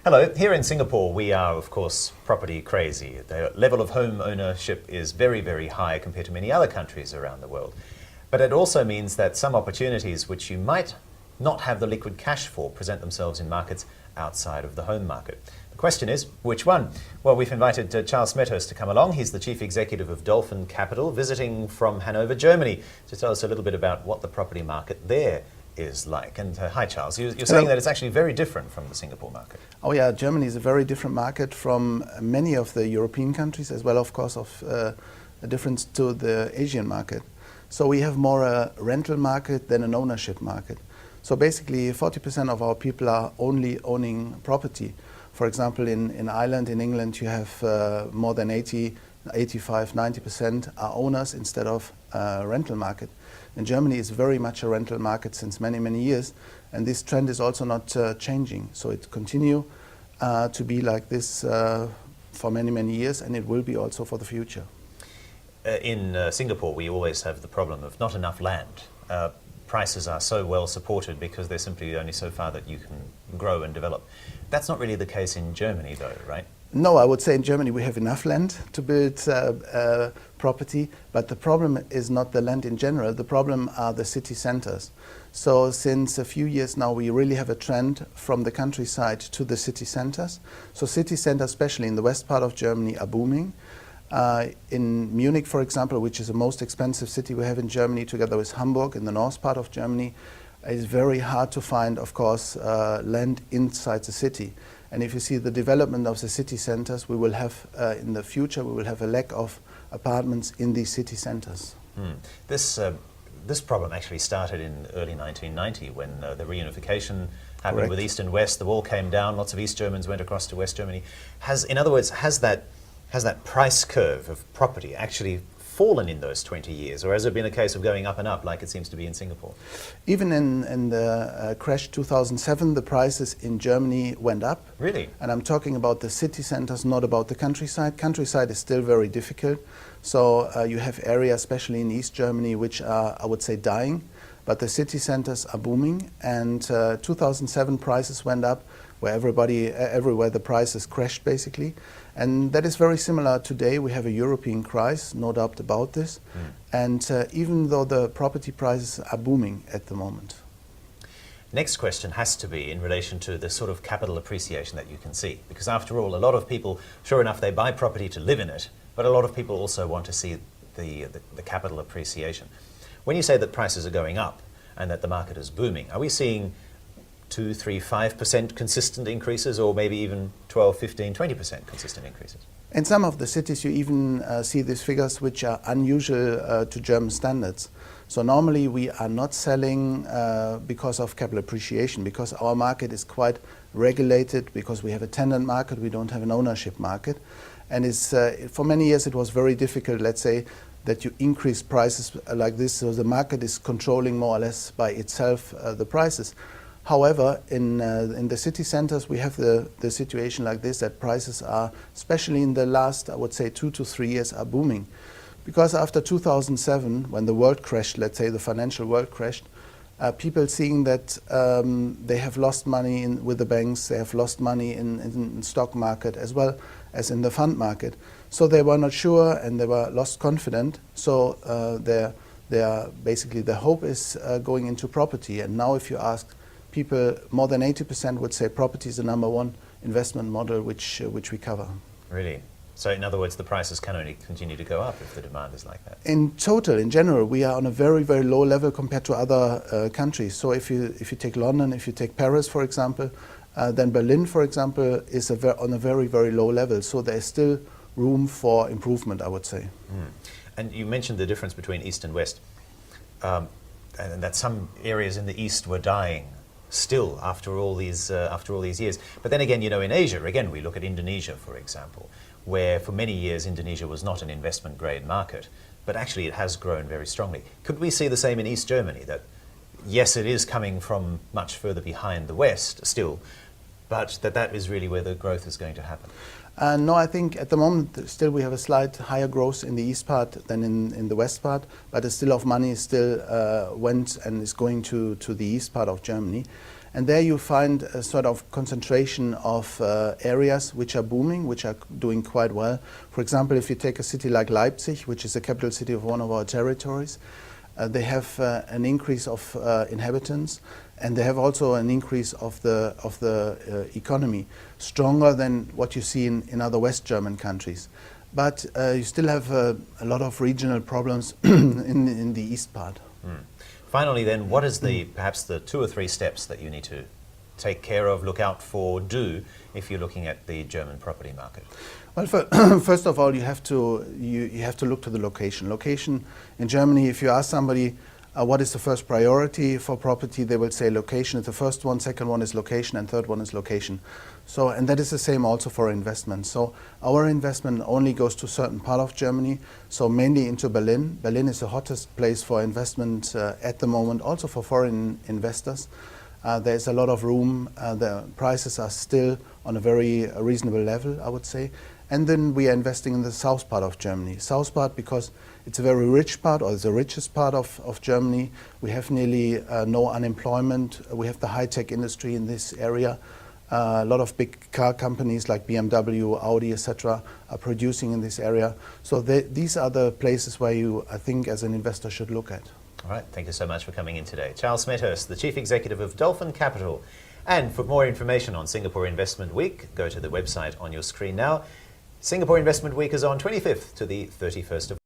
Hello, here in Singapore we are of course property crazy. The level of home ownership is very, very high compared to many other countries around the world. But it also means that some opportunities which you might not have the liquid cash for present themselves in markets outside of the home market. The question is, which one? Well, we've invited Charles Smethurst to come along. He's the Chief Executive of Dolphin Capital, visiting from Hanover, Germany, to tell us a little bit about what the property market there is like. And hi, Charles. You're saying that it's actually very different from the Singapore market. Oh yeah, Germany is a very different market from many of the European countries, as well, of course, of a difference to the Asian market. So we have more a rental market than an ownership market. So basically 40% of our people are only owning property. For example, in Ireland, in England, you have more than 80, 85, 90% are owners instead of rental market. In Germany, it's very much a rental market since many, many years, and this trend is also not changing. So it continue to be like this for many, many years, and it will be also for the future. In Singapore, we always have the problem of not enough land. Prices are so well supported because they're simply only so far that you can grow and develop. That's not really the case in Germany, though, right? No, I would say in Germany we have enough land to build property, but the problem is not the land in general. The problem are the city centers. So since a few years now, we really have a trend from the countryside to the city centers. So city centers, especially in the west part of Germany, are booming. In Munich, for example, which is the most expensive city we have in Germany, together with Hamburg in the north part of Germany, it is very hard to find, of course, land inside the city. And if you see the development of the city centers, we will have, in the future, we will have a lack of apartments in these city centers. This problem actually started in early 1990 when the reunification happened. Correct. With East and West. The wall came down, lots of East Germans went across to West Germany. In other words, has that price curve of property actually fallen in those 20 years, or has it been a case of going up and up like it seems to be in Singapore? Even in the crash 2007, the prices in Germany went up. Really? And I'm talking about the city centers, not about the countryside. Countryside is still very difficult. So you have areas, especially in East Germany, which are, I would say, dying. But the city centers are booming. And 2007 prices went up, where everywhere the prices crashed, basically. And that is very similar today. We have a European crisis, no doubt about this. And even though the property prices are booming at the moment. Next question has to be in relation to the sort of capital appreciation that you can see. Because after all, a lot of people, sure enough, they buy property to live in it, but a lot of people also want to see the capital appreciation. When you say that prices are going up and that the market is booming, are we seeing 2, 3, 5% consistent increases, or maybe even 12, 15, 20% consistent increases? In some of the cities you even see these figures which are unusual to German standards. So normally we are not selling because of capital appreciation, because our market is quite regulated, because we have a tenant market, we don't have an ownership market. And for many years it was very difficult, let's say, that you increase prices like this, so the market is controlling more or less by itself the prices. However, in the city centers, we have the situation like this, that prices are, especially in the last, I would say, 2 to 3 years, are booming. Because after 2007, when the world crashed, let's say the financial world crashed, people seeing that they have lost money with the banks, they have lost money in stock market as well as in the fund market. So they were not sure and they were lost confident. So basically the hope is going into property. And now if you ask people, more than 80% would say property is the number one investment model which we cover. Really? So in other words, the prices can only continue to go up if the demand is like that? In total, in general, we are on a very, very low level compared to other countries. So if you take London, if you take Paris, for example, then Berlin, for example, is on a very, very low level. So there is still room for improvement, I would say. And you mentioned the difference between East and West, and that some areas in the East were dying still after all these years. But then again, in Asia, again, we look at Indonesia, for example, where for many years Indonesia was not an investment grade market, but actually it has grown very strongly. Could we see the same in East Germany, that yes, it is coming from much further behind the West still, but that is really where the growth is going to happen? No, I think at the moment still we have a slight higher growth in the east part than in the west part, but still of money still went and is going to the east part of Germany. And there you find a sort of concentration of areas which are booming, which are doing quite well. For example, if you take a city like Leipzig, which is the capital city of one of our territories, they have an increase of inhabitants, and they have also an increase of the economy, stronger than what you see in other West German countries. But you still have a lot of regional problems in the east part. Finally then, what is perhaps the 2 or 3 steps that you need to take care of, look out for, do, if you're looking at the German property market? Well, first of all, you have to look to the location. Location in Germany, if you ask somebody what is the first priority for property, they will say location is the first one, second one is location, and third one is location. So, and that is the same also for investment. So our investment only goes to a certain part of Germany, so mainly into Berlin. Berlin is the hottest place for investment at the moment, also for foreign investors. There's a lot of room. The prices are still on a very reasonable level, I would say. And then we are investing in the south part of Germany. South part because it's a very rich part, or it's the richest part of Germany. We have nearly no unemployment. We have the high-tech industry in this area. A lot of big car companies like BMW, Audi, etc. are producing in this area. So these are the places where you, I think, as an investor should look at. All right, thank you so much for coming in today. Charles Smethurst, the Chief Executive of Dolphin Capital. And for more information on Singapore Investment Week, go to the website on your screen now. Singapore Investment Week is on 25th to the 31st of